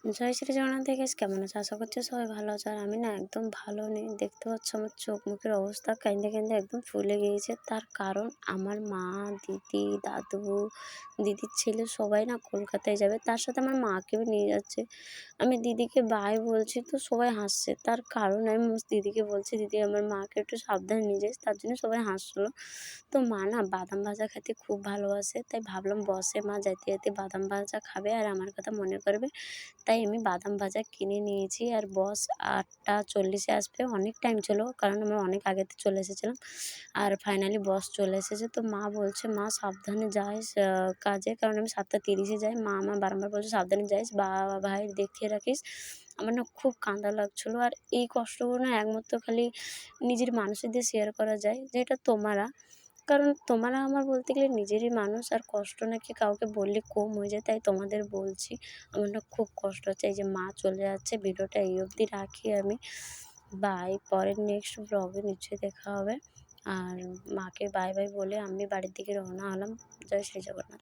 জয় Shri Jagannath guys, কেমন আছো? আশা করছি সবাই ভালো আছে। আর আমি না একদম ভালো নেই। দেখতে পাচ্ছ আমার চোখ মুখের অবস্থা কাঁদতে কাঁদতে একদম ফুলে গিয়েছে। তার কারণ আমার মা, দিদি, দাদু, দিদির ছেলে সবাই না কলকাতায় যাবে। তার সাথে আমার মাকেও নিয়ে যাচ্ছে। আমি দিদিকে বাই বলছি তো সবাই হাসছে। তার কারণ আমি দিদিকে বলছি, দিদি আমার মাকে একটু সাবধানে নিয়ে যাস। তার জন্য সবাই হাসছিলো। তো মা না বাদাম ভাজা খেতে খুব ভালোবাসে। তাই ভাবলাম বসে মা যেতে যেতে বাদাম ভাজা খাবে আর আমার কথা মনে করবে। তাই আমি বাদাম ভাজা কিনে নিয়েছি। আর বস ৮টা ৪০-এ আসবে। অনেক টাইম ছিল, কারণ আমরা অনেক আগেতে চলে এসেছিলাম। আর ফাইনালি বস চলে এসেছে। তো মা বলছে, মা সাবধানে যাইস কাজে, কারণ আমি ৭টা ৩০-এ যাই। মা আমার বারবার বলছে সাবধানে যাইস, ভাই দেখিয়ে রাখিস। আমার না খুব কাঁদা লাগছিলো। আর এই কষ্টগুলো না একমাত্র খালি নিজের মানুষের দিয়ে শেয়ার করা যায়, যেটা তোমরা। কারণ তোমরা আমার বলতে গেলে নিজেরই মানুষ, আর কষ্ট নাকি কাউকে বললে কম হয়ে যায়, তাই তোমাদের বলছি। আমার না খুব কষ্ট হচ্ছে। এই যে মা চলে যাচ্ছে, ভিডিওটা এই অবধি রাখি আমি। বাই, পরের নেক্সট ব্লগে নিশ্চয়ই দেখা হবে। আর মাকে বাই বাই বলে আমি বাড়ির দিকে রওনা হলাম। জয় শ্রী জগন্নাথ।